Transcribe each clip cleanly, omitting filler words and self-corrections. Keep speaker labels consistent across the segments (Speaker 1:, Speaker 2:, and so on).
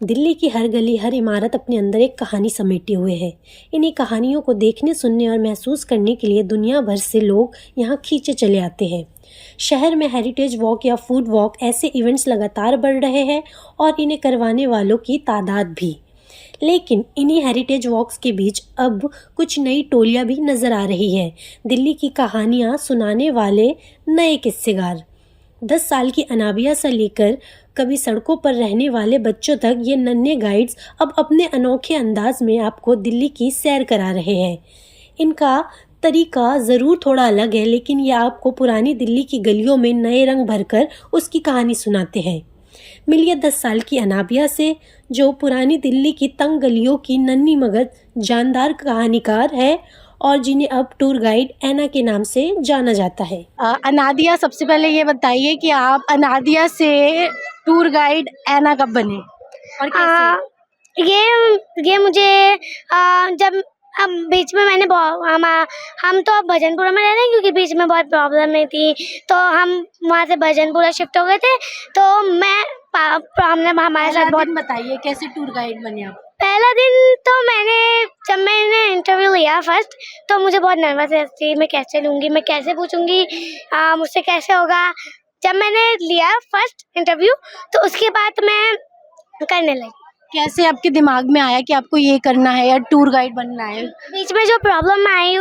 Speaker 1: दिल्ली की हर गली हर इमारत अपने अंदर एक कहानी समेटे हुए है। इन्हीं कहानियों को देखने, सुनने और महसूस करने के लिए दुनिया भर से लोग यहाँ खींचे चले आते हैं। शहर में हेरिटेज वॉक या फूड वॉक ऐसे इवेंट्स लगातार बढ़ रहे हैं और इन्हें करवाने वालों की तादाद भी। लेकिन इन्हीं हेरिटेज वॉक्स के बीच अब कुछ नई टोलियाँ भी नजर आ रही है। दिल्ली की कहानियाँ सुनाने वाले नए किस्सेगार। 10 साल की अनाबिया से लेकर कभी सड़कों पर रहने वाले बच्चों तक ये नन्हे गाइड्स अब अपने अनोखे अंदाज में आपको दिल्ली की सैर करा रहे हैं। इनका तरीका ज़रूर थोड़ा अलग है, लेकिन ये आपको पुरानी दिल्ली की गलियों में नए रंग भरकर उसकी कहानी सुनाते हैं। मिलिए 10 साल की अनाबिया से, जो पुरानी दिल्ली की तंग गलियों की नन्ही मगर जानदार कहानीकार है और जिन्हें अब टूर गाइड ऐना के नाम से जाना जाता है।
Speaker 2: अनादिया, सबसे पहले ये बताइए कि आप अनादिया से टूर गाइड ऐना कब बने और कैसे?
Speaker 3: ये मुझे जब अब बीच में मैंने हम तो अब भजनपुरा में रह रहे हैं, क्योंकि बीच में बहुत प्रॉब्लम में थी, तो हम वहाँ से भजनपुरा शिफ्ट हो गए थे। तो हमने हमारे साथ बहुत
Speaker 2: बताइए कैसे टूर गाइड बने आप?
Speaker 3: पहला दिन तो जब मैंने इंटरव्यू लिया फर्स्ट, तो मुझे बहुत नर्वस थी। मैं कैसे लूँगी, मैं कैसे पूछूंगी, मुझसे कैसे होगा। जब मैंने लिया फर्स्ट इंटरव्यू, तो उसके बाद मैं करने लगी।
Speaker 2: कैसे आपके दिमाग में आया कि आपको ये करना है या टूर गाइड बनना है?
Speaker 3: बीच में जो प्रॉब्लम आई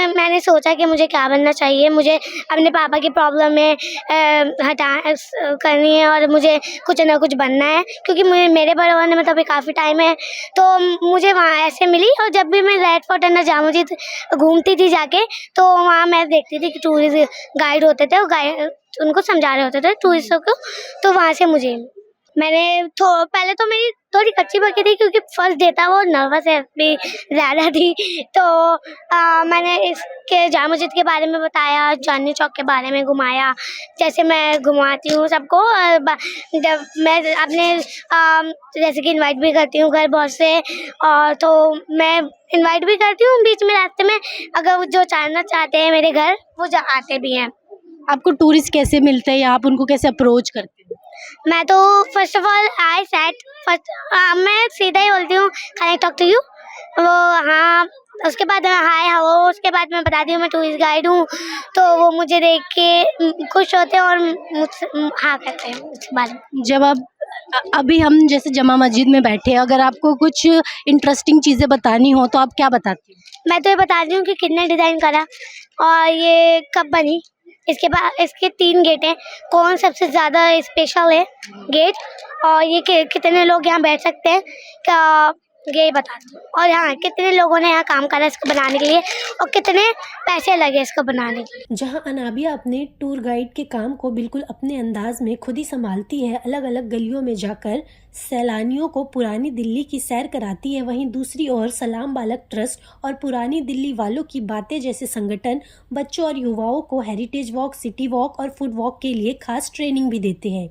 Speaker 3: मैंने सोचा कि मुझे क्या बनना चाहिए। मुझे अपने पापा की प्रॉब्लम में करनी है और मुझे कुछ ना कुछ बनना है, क्योंकि मेरे बड़े होने में तो अभी काफ़ी टाइम है। तो मुझे वहाँ ऐसे मिली, और जब भी मैं रेड फोर्ट और निजाम मस्जिद घूमती थी जाके, तो वहाँ मैं देखती थी कि टूरिस्ट गाइड होते थे, उनको समझा रहे होते थे टूरिस्टों को। तो वहाँ से मैंने पहले तो मेरी थोड़ी कच्ची पक्की थी, क्योंकि फर्स्ट डे था, वो नर्वस है भी ज़्यादा थी। तो मैंने इसके जामा मस्जिद के बारे में बताया, चांदनी चौक के बारे में घुमाया, जैसे मैं घुमाती हूँ सबको। जब मैं अपने जैसे कि इनवाइट भी करती हूँ घर बहुत से, और तो मैं इनवाइट भी करती हूँ बीच में रास्ते में, अगर जो जानना चाहते हैं मेरे घर, वो आते भी हैं।
Speaker 2: आपको टूरिस्ट कैसे मिलते हैं या आप उनको कैसे अप्रोच करते हैं?
Speaker 3: मैं तो फर्स्ट ऑफ ऑल मैं सीधा ही बोलती हूँ, can I talk to you. वो हाँ, उसके बाद हाय हाउ, उसके बाद मैं बताती हूँ मैं टूरिस्ट गाइड हूँ। तो वो मुझे देख के खुश होते हैं और मुझसे हाँ कहते हैं उसके बारे में।
Speaker 2: जब आप अभी हम जैसे जमा मस्जिद में बैठे हैं, अगर आपको कुछ इंटरेस्टिंग चीज़ें बतानी हो तो आप क्या बताती हैं?
Speaker 3: मैं तो ये बताती हूँ कि कितने डिज़ाइन करा और ये कब बनी। इसके बाद इसके 3 गेट हैं, कौन सबसे ज़्यादा स्पेशल है गेट, और ये कितने लोग यहाँ बैठ सकते हैं, क्या ये बता दूँ। और हाँ, कितने लोगों ने यहाँ काम करा इसको बनाने के लिए, और कितने पैसे लगे इसको बनाने के लिए।
Speaker 1: जहां अनाबिया अपने टूर गाइड के काम को बिल्कुल अपने अंदाज में खुद ही संभालती है, अलग अलग गलियों में जाकर सैलानियों को पुरानी दिल्ली की सैर कराती है, वहीं दूसरी ओर सलाम बालक ट्रस्ट और पुरानी दिल्ली वालों की बातें जैसे संगठन बच्चों और युवाओं को हेरिटेज वॉक, सिटी वॉक और फूड वॉक के लिए खास ट्रेनिंग भी देते हैं।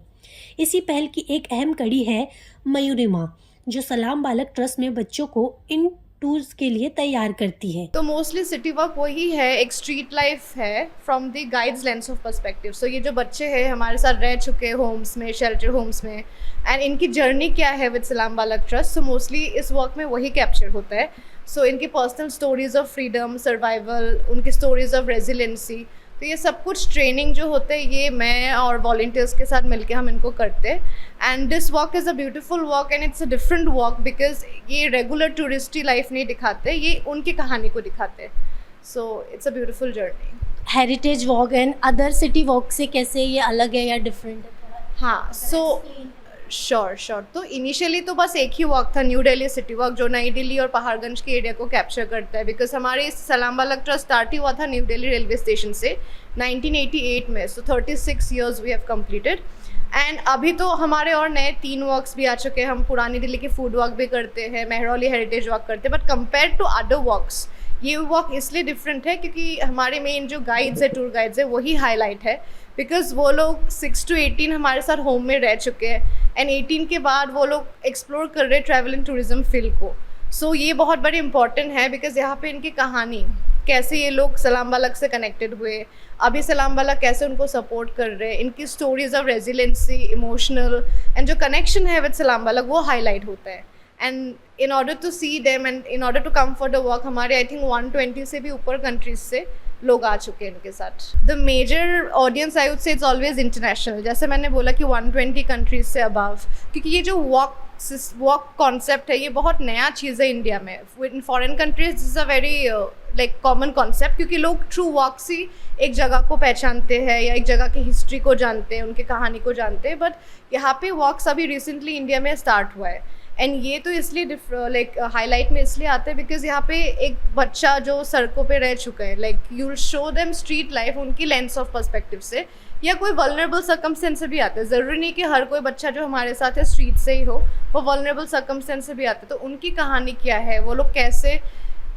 Speaker 1: इसी पहल की एक अहम कड़ी है मयूरिमा, जो सलाम बालक ट्रस्ट में बच्चों को इन टूर्स के लिए तैयार करती है।
Speaker 4: तो मोस्टली सिटी वॉक वही है, एक स्ट्रीट लाइफ है from the guides lens of perspective. So ये जो बच्चे हैं हमारे साथ रह चुके होम्स में, शेल्टर होम्स में, एंड इनकी जर्नी क्या है विद सलाम बालक ट्रस्ट, सो मोस्टली इस वॉक में वही कैप्चर होता है। सो इनकी personal stories of freedom, survival, उनकी स्टोरीज ऑफ रेजिलेंसी, तो ये सब कुछ ट्रेनिंग जो होते हैं ये मैं और वॉल्टियर्स के साथ मिलके हम इनको करते हैं। And this walk is a beautiful walk and it's a different walk, because ये रेगुलर टूरिस्टी लाइफ नहीं दिखाते, ये उनकी कहानी को दिखाते हैं। So it's a beautiful journey.
Speaker 2: Heritage walk and other city walk से कैसे ये अलग है या डिफरेंट है?
Speaker 4: हाँ, सो श्योर। तो इनिशियली तो बस एक ही वॉक था, न्यू दिल्ली सिटी वॉक, जो नई दिल्ली और पहाड़गंज के एरिया को कैप्चर करता है। बिकॉज हमारे सलाम बालक ट्रस्ट स्टार्ट ही हुआ था न्यू दिल्ली रेलवे स्टेशन से 1988 में। So 36 years we have completed. And अभी तो हमारे और नए 3 वॉक्स भी आ चुके हैं। हम पुरानी दिल्ली की फूड वॉक भी करते हैं, मेहरौली हेरिटेज वॉक करते हैं। बट कंपेयर टू अदर वॉक्स ये वॉक इसलिए डिफरेंट है क्योंकि हमारे मेन जो गाइड्स है, टूर गाइड्स है, वही हाईलाइट है। बिकॉज वो लोग 6 to 18 हमारे साथ होम में रह चुके हैं, एंड 18 के बाद वो लोग एक्सप्लोर कर रहे हैं ट्रैवल एंड टूरिज्म फील्ड को। सो ये बहुत बड़ी इंपॉर्टेंट है, बिकॉज यहाँ पे इनकी कहानी कैसे ये लोग सलाम बालक से कनेक्टेड हुए, अभी सलाम बालक कैसे उनको सपोर्ट कर रहे हैं, इनकी stories of resiliency, emotional and जो कनेक्शन है विद सलाम बालक वो हाईलाइट होता है. And in order to see them and in order to come for the work, हमारे आई थिंक 120 से भी ऊपर कंट्रीज से लोग आ चुके हैं इनके साथ. The major audience I would say it's always international. जैसे मैंने बोला कि 120 कंट्रीज से अबव, क्योंकि ये जो वॉक कॉन्सेप्ट है ये बहुत नया चीज़ है इंडिया में. In foreign countries this is a very like common concept, क्योंकि लोग थ्रू वॉक्स ही एक जगह को पहचानते हैं या एक जगह की हिस्ट्री को जानते हैं, उनकी कहानी को जानते हैं. बट यहाँ पे वॉक्स अभी रिसेंटली इंडिया में स्टार्ट हुआ है. एंड ये तो इसलिए लाइक हाईलाइट में इसलिए आते हैं बिकॉज यहाँ पे एक बच्चा जो सड़कों पे रह चुका है, like you will show them street life उनकी लेंस ऑफ पर्सपेक्टिव से, या कोई वल्नरेबल सर्कमस्टेंस से भी आते हैं. ज़रूरी नहीं कि हर कोई बच्चा जो हमारे साथ है स्ट्रीट से ही हो, वो वल्नरेबल सर्कमस्टेंस से भी आते हैं. तो उनकी कहानी क्या है, वो लोग कैसे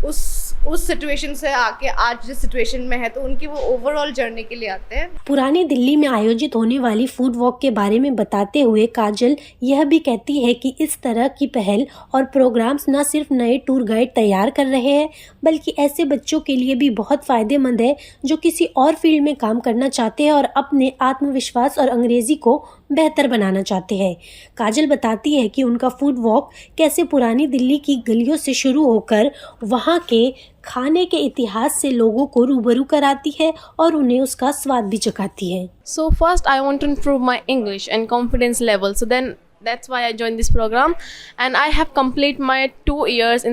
Speaker 4: उस सिचुएशन से आके आज जिस सिचुएशन में है, तो उनकी वो ओवरऑल जर्नी के लिए आते हैं.
Speaker 1: पुरानी दिल्ली में आयोजित होने वाली फूड वॉक के बारे में बताते हुए काजल यह भी कहती है कि इस तरह की पहल और प्रोग्राम्स न सिर्फ नए टूर गाइड तैयार कर रहे हैं, बल्कि ऐसे बच्चों के लिए भी बहुत फ़ायदेमंद है जो किसी और फील्ड में काम करना चाहते हैं और अपने आत्मविश्वास और अंग्रेज़ी को बेहतर बनाना चाहते हैं. काजल बताती है कि उनका फूड वॉक कैसे पुरानी दिल्ली की गलियों से शुरू होकर वहाँ के खाने के इतिहास से लोगों को रूबरू कराती है और उन्हें उसका स्वाद भी चखाती है.
Speaker 5: So first I want to improve my English and confidence level. So then that's why I joined this program, and I have completed my 2 years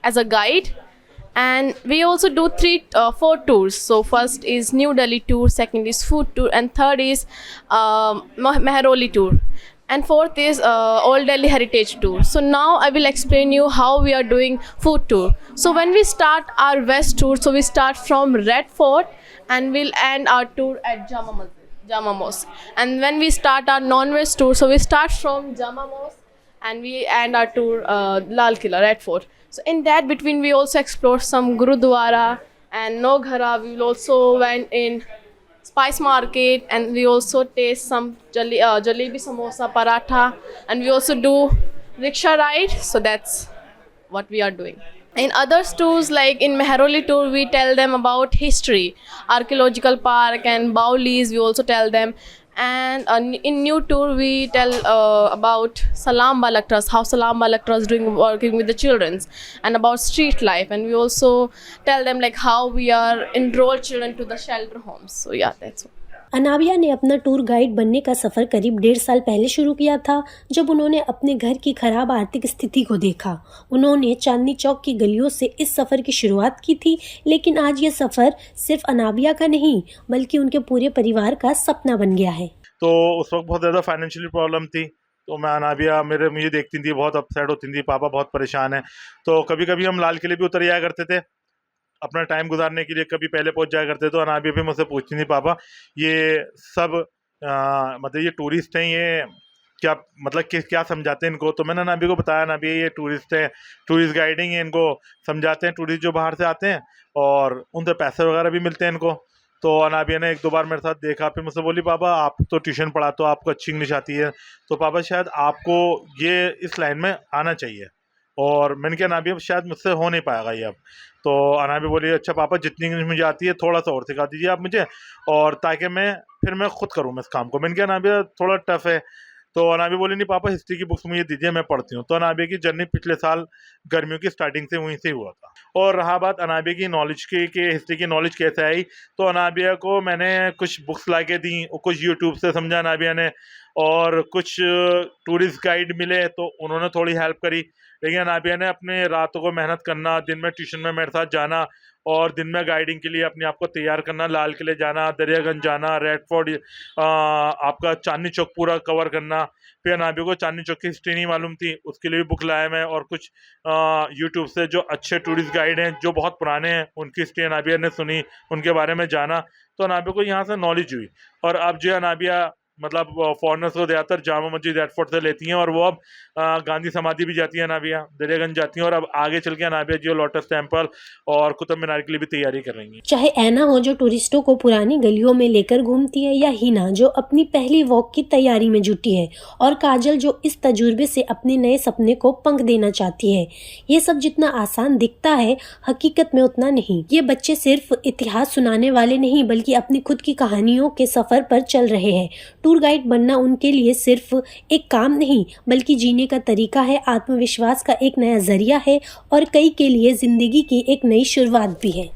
Speaker 5: as a guide. And we also do 4 tours. So first is New Delhi tour, second is food tour, and third is Mehroli tour, and fourth is Old Delhi Heritage tour. So now I will explain you how we are doing food tour. So when we start our west tour, so we start from Red Fort and we'll end our tour at Jama Mosque. And when we start our non-west tour, so we start from Jama Mosque and we end our tour Lal Killa, Red Fort. So in that between we also explore some Gurudwara and Noghara. We will also went in Spice Market, and we also taste some jalebi, samosa, paratha, and we also do rickshaw ride. So that's what we are doing. In other tours, like in Mehroli tour, we tell them about history, archaeological park and Baulis. We also tell them. And in new tour we tell about Salam Balak Trust, how Salam Balak Trust doing working with the children, and about street life. And we also tell them like how we are enroll children to the shelter homes. So yeah, that's all.
Speaker 1: Anabia ने अपना tour guide बनने का सफ़र करीब 1.5 साल पहले शुरू किया था, जब उन्होंने अपने घर की खराब आर्थिक स्थिति को देखा. उन्होंने चांदनी चौक की गलियों से इस सफ़र की शुरुआत की थी, लेकिन आज ये सफ़र सिर्फ अनाबिया का नहीं बल्कि उनके पूरे परिवार का सपना बन गया है.
Speaker 6: तो उस वक्त बहुत ज़्यादा फाइनेंशियल प्रॉब्लम थी, तो मैं अनाबिया मुझे देखती थी, बहुत अपसेट होती थी, पापा बहुत परेशान है. तो कभी कभी हम लाल किले भी उतर जाया करते थे अपना टाइम गुजारने के लिए, कभी पहले पहुंच जाया करते. तो अनाबिया भी मुझसे पूछती थी, पापा ये सब मतलब ये टूरिस्ट हैं, ये क्या मतलब क्या समझाते हैं इनको. तो मैंने अनाबिया को बताया, अनाबिया ये टूरिस्ट हैं, टूरिस्ट गाइडिंग है, इनको समझाते हैं टूरिस्ट जो बाहर से आते हैं, और उनसे पैसे वगैरह भी मिलते हैं इनको. तो अनाबिया ने 1-2 बार मेरे साथ देखा, फिर मुझसे बोली, पापा आप तो ट्यूशन पढ़ाते हो, आपको अच्छी इंग्लिश आती है, तो पापा शायद आपको ये इस लाइन में आना चाहिए. और मैंने कहा अनाबिया शायद मुझसे हो नहीं पाएगा ये अब. तो अनाबिया बोली, अच्छा पापा जितनी इंग्लिश मुझे आती है थोड़ा सा और सिखा दीजिए आप मुझे, और ताकि मैं खुद करूँ मैं इस काम को. मैंने कहा अनाबिया थोड़ा टफ है. तो अनाबिया बोली, नहीं पापा हिस्ट्री की बुक्स मुझे दीजिए, मैं पढ़ती हूँ. तो अनाबिया की जर्नी पिछले साल गर्मियों की स्टार्टिंग से वहीं से हुआ था. और रहा बात अनाबिया की नॉलेज की कि हिस्ट्री की नॉलेज कैसे आई, तो अनाबिया को मैंने कुछ बुक्स ला के दी, और कुछ यूट्यूब से समझा अनाबिया ने, और कुछ टूरिस्ट गाइड मिले तो उन्होंने थोड़ी हेल्प करी. लेकिन अनाबिया ने अपने रातों को मेहनत करना, दिन में ट्यूशन में मेरे साथ जाना, और दिन में गाइडिंग के लिए अपने आप को तैयार करना, लाल किले जाना, दरियागंज जाना, रेड फोर्ट, आपका चांदनी चौक पूरा कवर करना. फिर अनाबिया को चांदनी चौक की हिस्ट्री नहीं मालूम थी, उसके लिए भी बुक लाया मैं, और कुछ यूट्यूब से जो अच्छे टूरिस्ट गाइड हैं जो बहुत पुराने हैं उनकी हिस्ट्री अनाबिया ने सुनी, उनके बारे में जाना. तो अनाबिया को यहाँ से नॉलेज हुई, और अब जो है अनाबिया मतलब फॉरेनर्स को ज़्यादातर जामा मस्जिद एयरपोर्ट से लेती हैं, और वो अब गांधी समाधि भी जाती है अनाबिया, दरियागंज जाती हैं, और अब आगे चल के अनाबिया जो लोटस टेम्पल और कुतुब मीनार के लिए भी तैयारी कर रही हैं।
Speaker 1: चाहे ऐना हो जो टूरिस्टों को पुरानी गलियों में लेकर घूमती है, या हिना जो अपनी पहली वॉक की तैयारी में जुटी है, और काजल जो इस तजुर्बे से अपने नए सपने को पंख देना चाहती है, ये सब जितना आसान दिखता है हकीकत में उतना नहीं। ये बच्चे सिर्फ इतिहास सुनाने वाले नहीं बल्कि अपनी खुद की कहानियों के सफर पर चल रहे हैं। टूर गाइड बनना उनके लिए सिर्फ एक काम नहीं बल्कि जीने का तरीका है, आत्मविश्वास का एक नया जरिया है और कई के लिए जिंदगी की एक नई शुरुआत भी है।